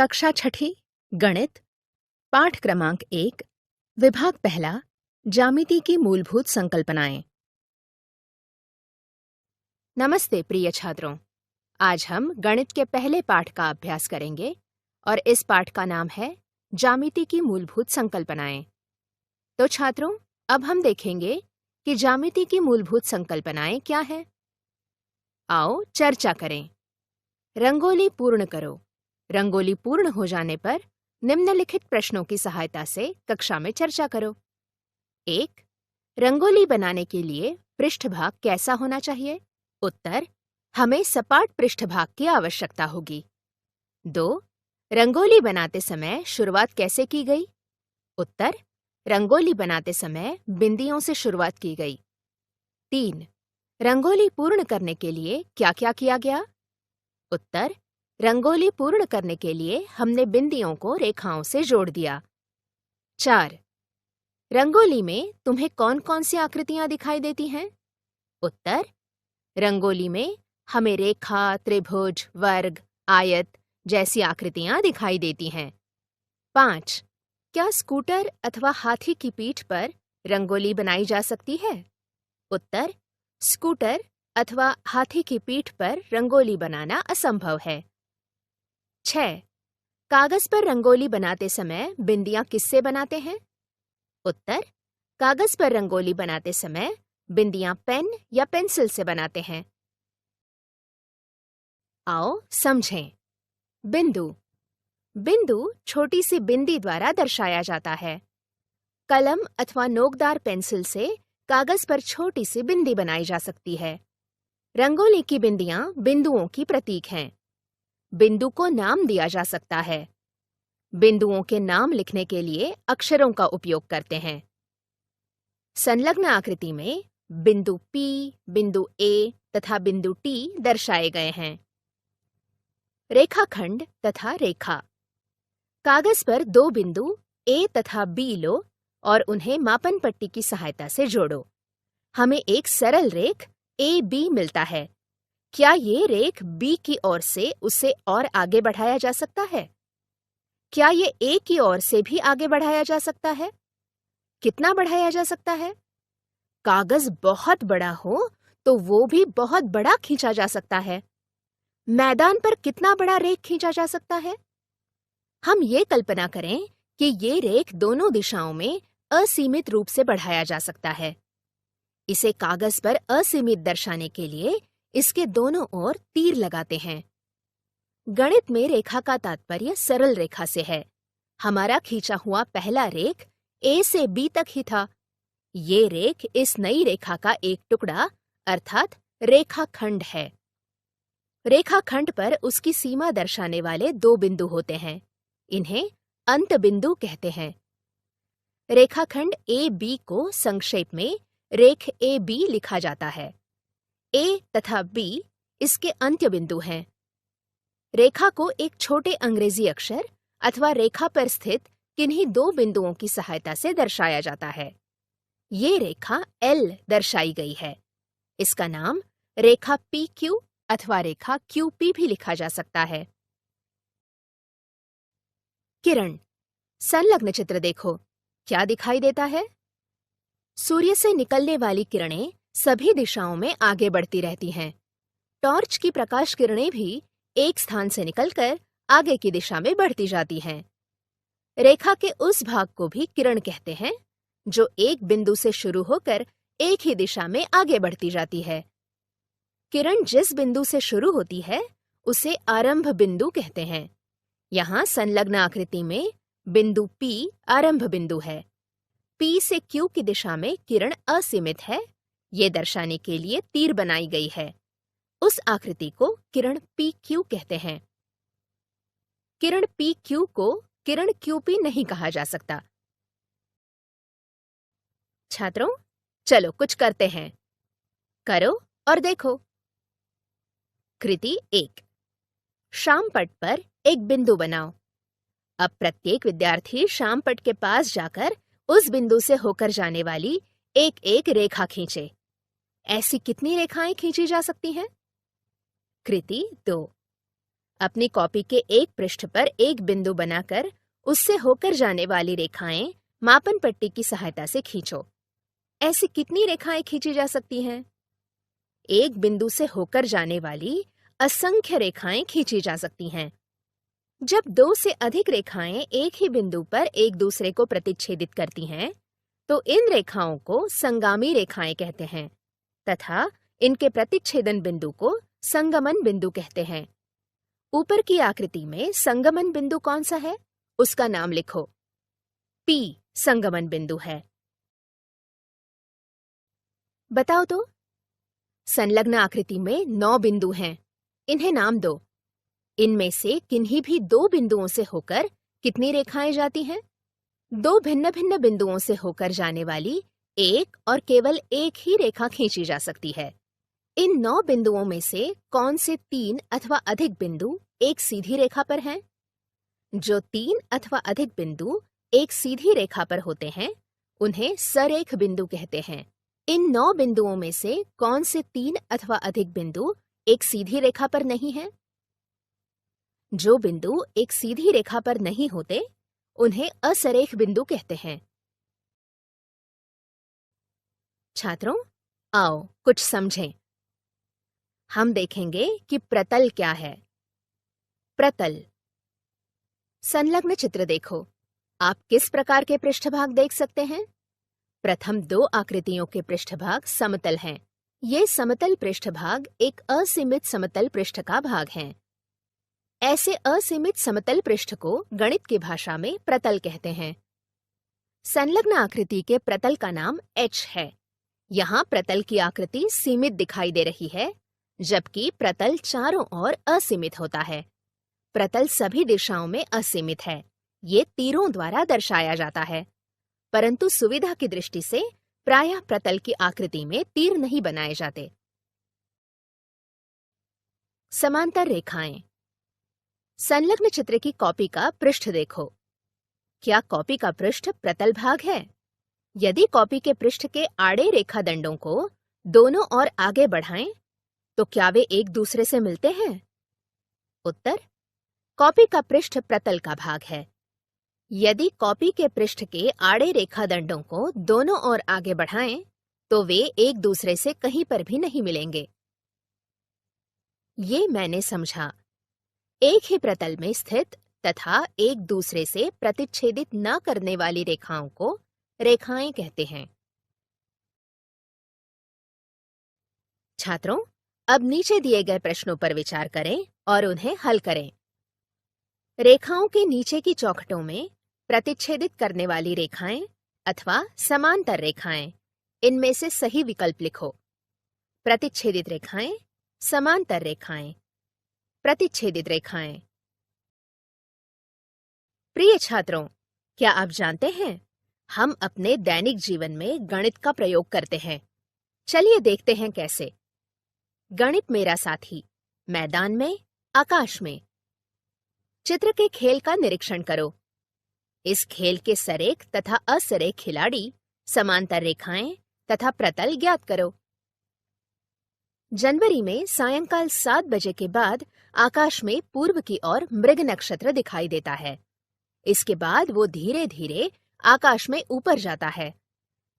कक्षा छठी गणित पाठ क्रमांक 1 विभाग पहला ज्यामिति की मूलभूत संकल्पनाएं। नमस्ते प्रिय छात्रों, आज हम गणित के पहले पाठ का अभ्यास करेंगे और इस पाठ का नाम है ज्यामिति की मूलभूत संकल्पनाएं। तो छात्रों, अब हम देखेंगे कि ज्यामिति की मूलभूत संकल्पनाएं क्या हैं। आओ चर्चा करें। रंगोली पूर्ण करो। रंगोली पूर्ण हो जाने पर निम्नलिखित प्रश्नों की सहायता से कक्षा में चर्चा करो। 1. रंगोली बनाने के लिए पृष्ठभाग कैसा होना चाहिए? उत्तर: हमें सपाट पृष्ठभाग की आवश्यकता होगी। 2. रंगोली बनाते समय शुरुआत कैसे की गई? उत्तर: रंगोली बनाते समय बिंदियों से शुरुआत की गई। 3. रंगोली पूर्ण करने के लिए क्या-क्या किया गया? उत्तर: रंगोली पूर्ण करने के लिए हमने बिंदियों को रेखाओं से जोड़ दिया। 4. रंगोली में तुम्हें कौन-कौन सी आकृतियां दिखाई देती हैं? उत्तर: रंगोली में हमें रेखा, त्रिभुज, वर्ग, आयत जैसी आकृतियां दिखाई देती हैं। 5. क्या स्कूटर अथवा हाथी की पीठ पर रंगोली बनाई जा सकती है? उत्तर: स्कूटर अथवा हाथी की पीठ पर रंगोली बनाना असंभव है। 6. कागज पर रंगोली बनाते समय बिंदियां किससे बनाते हैं? उत्तर: कागज पर रंगोली बनाते समय बिंदियां पेन या पेंसिल से बनाते हैं। आओ समझें। बिंदु। बिंदु छोटी सी बिंदी द्वारा दर्शाया जाता है। कलम अथवा नोकदार पेंसिल से कागज पर छोटी सी बिंदी बनाई जा सकती है। रंगोली की बिंदियां बिंदुओं की प्रतीक हैं। बिंदु को नाम दिया जा सकता है। बिंदुओं के नाम लिखने के लिए अक्षरों का उपयोग करते हैं। संलग्न आकृति में बिंदु P, बिंदु A तथा बिंदु T दर्शाए गए हैं। रेखाखंड तथा रेखा। कागज पर दो बिंदु A तथा B लो और उन्हें मापन पट्टी की सहायता से जोड़ो। हमें एक सरल रेख AB मिलता है। क्या ये रेख B की ओर से उसे और आगे बढ़ाया जा सकता है? क्या ये A की ओर से भी आगे बढ़ाया जा सकता है? कितना बढ़ाया जा सकता है? कागज बहुत बड़ा हो तो वो भी बहुत बड़ा खींचा जा सकता है। मैदान पर कितना बड़ा रेख खींचा जा सकता है? हम ये कल्पना करें कि ये रेख दोनों दिशाओं में असीमित रूप से बढ़ाया जा सकता है। इसे कागज पर असीमित दर्शाने के लिए इसके दोनों ओर तीर लगाते हैं। गणित में रेखा का तात्पर्य सरल रेखा से है। हमारा खींचा हुआ पहला रेख A से B तक ही था। ये रेख इस नई रेखा का एक टुकड़ा अर्थात रेखाखंड है। रेखाखंड पर उसकी सीमा दर्शाने वाले दो बिंदु होते हैं। इन्हें अंत बिंदु कहते हैं। रेखाखंड AB को संक्षेप में रेख AB लिखा जाता है। A तथा B इसके अंत्य बिंदु हैं। रेखा को एक छोटे अंग्रेजी अक्षर अथवा रेखा पर स्थित किन्हीं दो बिंदुओं की सहायता से दर्शाया जाता है। ये रेखा L दर्शाई गई है। इसका नाम रेखा PQ अथवा रेखा QP भी लिखा जा सकता है। किरण। संलग्न चित्र देखो। क्या दिखाई देता है? सूर्य से निकलने वाली किरणें सभी दिशाओं में आगे बढ़ती रहती हैं। टॉर्च की प्रकाश किरणें भी एक स्थान से निकलकर आगे की दिशा में बढ़ती जाती हैं। रेखा के उस भाग को भी किरण कहते हैं जो एक बिंदु से शुरू होकर एक ही दिशा में आगे बढ़ती जाती है। किरण जिस बिंदु से शुरू होती है उसे आरंभ बिंदु कहते हैं। यहाँ संलग्न आकृति में बिंदु P आरंभ बिंदु है। P से Q की दिशा में किरण असीमित है, ये दर्शाने के लिए तीर बनाई गई है। उस आकृति को किरण PQ कहते हैं। किरण PQ को किरण QP नहीं कहा जा सकता। छात्रों, चलो कुछ करते हैं। करो और देखो। कृति 1। शामपट पर एक बिंदु बनाओ। अब प्रत्येक विद्यार्थी शामपट के पास जाकर उस बिंदु से होकर जाने वाली एक एक रेखा खींचे। ऐसी कितनी रेखाएं खींची जा सकती हैं? कृति 2। अपनी कॉपी के एक पृष्ठ पर एक बिंदु बनाकर उससे होकर जाने वाली रेखाएं मापन पट्टी की सहायता से खींचो। ऐसी कितनी रेखाएं खींची जा सकती हैं? एक बिंदु से होकर जाने वाली असंख्य रेखाएं खींची जा सकती हैं। जब दो से अधिक रेखाएं एक ही बिंदु पर एक दूसरे को प्रतिच्छेदित करती हैं, तो इन रेखाओं को संगामी रेखाएं कहते हैं तथा इनके प्रतिच्छेदन बिंदु को संगमन बिंदु कहते हैं। ऊपर की आकृति में संगमन बिंदु कौन सा है? उसका नाम लिखो। P संगमन बिंदु है। बताओ तो। संलग्न आकृति में 9 बिंदु हैं। इन्हें नाम दो। इनमें से किन्हीं भी 2 बिंदुओं से होकर कितनी रेखाएं जाती हैं? 2 भिन्न भिन्न बिंदुओं से होकर जाने वाली एक और केवल एक ही रेखा खींची जा सकती है। इन 9 बिंदुओं में से कौन से 3 अथवा अधिक बिंदु एक सीधी रेखा पर हैं? जो 3 अथवा अधिक बिंदु एक सीधी रेखा पर होते हैं, उन्हें सरेख बिंदु कहते हैं। इन 9 बिंदुओं में से कौन से 3 अथवा अधिक बिंदु एक सीधी रेखा पर नहीं हैं? जो बिंदु एक सीधी रेखा पर नहीं होते, उन्हें असरेख बिंदु कहते हैं। छात्रों, आओ कुछ समझें। हम देखेंगे कि प्रतल क्या है। प्रतल। संलग्न चित्र देखो। आप किस प्रकार के पृष्ठभाग देख सकते हैं? प्रथम 2 आकृतियों के पृष्ठभाग समतल हैं। ये समतल पृष्ठभाग एक असीमित समतल पृष्ठ का भाग हैं। ऐसे असीमित समतल पृष्ठ को गणित की भाषा में प्रतल कहते हैं। संलग्न आकृति के प्रतल का नाम H है। यहाँ प्रतल की आकृति सीमित दिखाई दे रही है, जबकि प्रतल चारों ओर असीमित होता है। प्रतल सभी दिशाओं में असीमित है। ये तीरों द्वारा दर्शाया जाता है, परंतु सुविधा की दृष्टि से प्रायः प्रतल की आकृति में तीर नहीं बनाए जाते। समांतर रेखाएं। संलग्न चित्र की कॉपी का पृष्ठ देखो। क्या कॉपी का पृष्ठ प्रतल भाग है? यदि कॉपी के पृष्ठ के आड़े रेखा दंडों को दोनों ओर आगे बढ़ाएं, तो क्या वे एक दूसरे से मिलते हैं? उत्तर: कॉपी का पृष्ठ प्रतल का भाग है। यदि कॉपी के पृष्ठ के आड़े रेखा दंडों को दोनों ओर आगे बढ़ाएं, तो वे एक दूसरे से कहीं पर भी नहीं मिलेंगे। ये मैंने समझा। एक ही प्रतल में स्थित तथा एक दूसरे से प्रतिच्छेदित न करने वाली रेखाओं को रेखाएं कहते हैं। छात्रों, अब नीचे दिए गए प्रश्नों पर विचार करें और उन्हें हल करें। रेखाओं के नीचे की चौखटों में प्रतिच्छेदित करने वाली रेखाएं अथवा समांतर रेखाएं, इनमें से सही विकल्प लिखो। प्रतिच्छेदित रेखाएं, समांतर रेखाएं, प्रतिच्छेदित रेखाएं। प्रिय छात्रों, क्या आप जानते हैं, हम अपने दैनिक जीवन में गणित का प्रयोग करते हैं। चलिए देखते हैं कैसे। गणित मेरा साथी, मैदान में, आकाश में। चित्र के खेल का निरीक्षण करो। इस खेल के सरेख तथा असरेख खिलाड़ी, समांतर रेखाएं तथा प्रतल ज्ञात करो। जनवरी में सायंकाल 7 बजे के बाद आकाश में पूर्व की ओर मृग नक्षत्र दिखाई देता है। इसके बाद वो धीरे धीरे आकाश में ऊपर जाता है।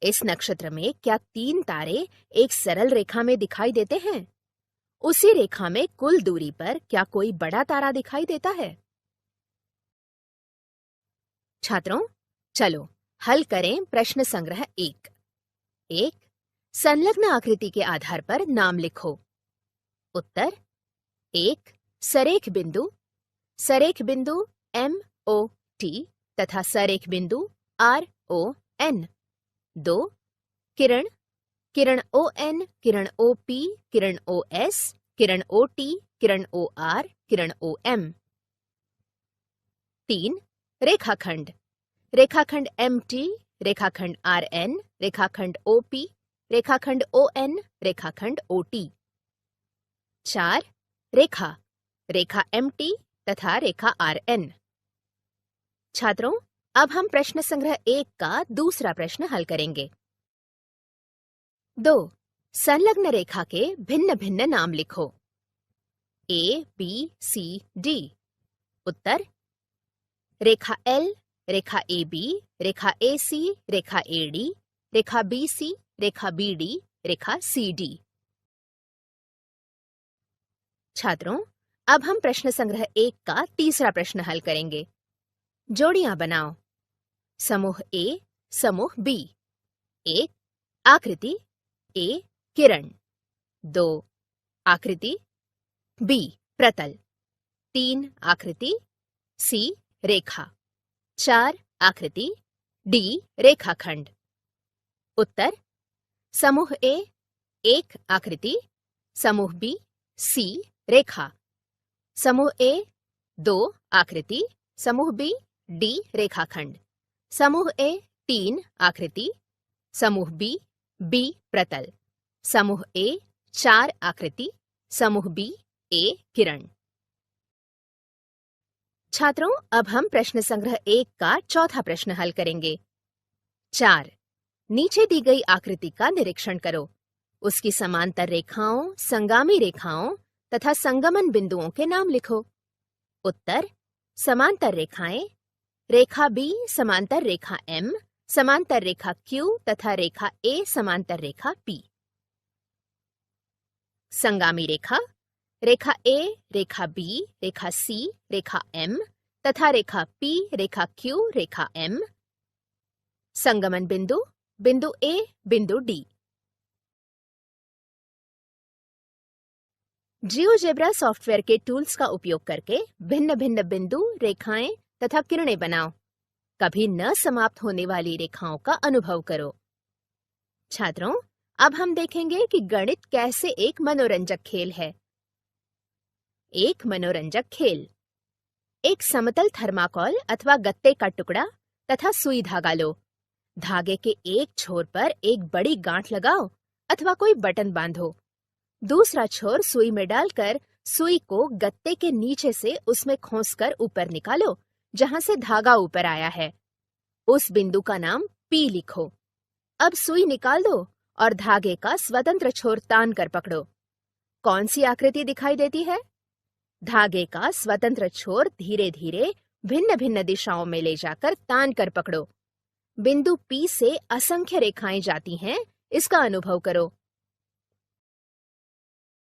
इस नक्षत्र में क्या 3 तारे एक सरल रेखा में दिखाई देते हैं? उसी रेखा में कुल दूरी पर क्या कोई बड़ा तारा दिखाई देता है? छात्रों, चलो हल करें प्रश्न संग्रह 1। 1. संलग्न आकृति के आधार पर नाम लिखो। उत्तर: 1. सरेख बिंदु। सरेख बिंदु MOT तथा सरेख बिंदु RON। 2. Kiran. Kiran ON, Kiran OP, Kiran OS, Kiran OT, Kiran OR, Kiran OM। 3. रेखाखंड। रेखाखंड MT, रेखाखंड RN, रेखाखंड OP, रेखाखंड ON, रेखाखंड OT। 4. रेखा। रेखा MT तथा रेखा RN। छात्रों, अब हम प्रश्न संग्रह 1 का दूसरा प्रश्न हल करेंगे। 2. संलग्न रेखा के भिन्न भिन्न नाम लिखो। A, B, C, D। Uttar Rekha L, Rekha AB, Rekha AC, Rekha AD, Rekha BC, Rekha BD, Rekha CD। छात्रों, अब हम प्रश्न संग्रह 1 का तीसरा प्रश्न हल करेंगे। जोड़ियां बनाओ। समूह A, समूह B। 1. आकृति A, किरण। 2. आकृति B, प्रतल। 3. आकृति C, रेखा। 4. आकृति D, रेखाखंड। उत्तर समूह A 1 आकृति, समूह B C रेखा, समूह A 2 आकृति, समूह B D रेखाखंड, समूह A 3 आकृति, समूह B B प्रतल, समूह A 4 आकृति, समूह B A किरण। छात्रों, अब हम प्रश्न संग्रह 1 का चौथा प्रश्न हल करेंगे। 4. नीचे दी गई आकृति का निरीक्षण करो। उसकी समांतर रेखाओं, संगामी रेखाओं तथा संगमन बिंदुओं के नाम लिखो। उत्तर समांतर रेखाएं, रेखा B समांतर रेखा M, समांतर रेखा Q तथा रेखा A समांतर रेखा P। संगामी Rekha, Rekha A, Rekha B, Rekha C, Rekha M तथा रेखा P, रेखा Q, रेखा M। संगमन बिंदु, बिंदु A, बिंदु D। जियोजेब्रा सॉफ्टवेयर के टूल्स का उपयोग करके भिन्न-भिन्न बिंदु, रेखाएं तथा किरणें बनाओ। कभी न समाप्त होने वाली रेखाओं का अनुभव करो। छात्रों, अब हम देखेंगे कि गणित कैसे एक मनोरंजक खेल है। एक मनोरंजक खेल। एक समतल थर्माकोल अथवा गत्ते का टुकड़ा तथा सुई धागा लो। धागे के एक छोर पर एक बड़ी गांठ लगाओ अथवा कोई बटन बांधो। दूसरा छोर सुई में डालकर सुई को गत्ते के नीचे से उसमें खोंसकर ऊपर निकालो, जहां से धागा ऊपर आया है। उस बिंदु का नाम P लिखो। अब सुई निकाल दो और धागे का स्वतंत्र छोर तान कर पकड़ो। कौन सी आकृति दिखाई देती है? धागे का स्वतंत्र छोर धीरे धीरे भिन्न-भिन्न दिशाओं में ले जाकर तान कर पकड़ो। बिंदु P से असंख्य रेखाएं जाती हैं, इसका अनुभव करो।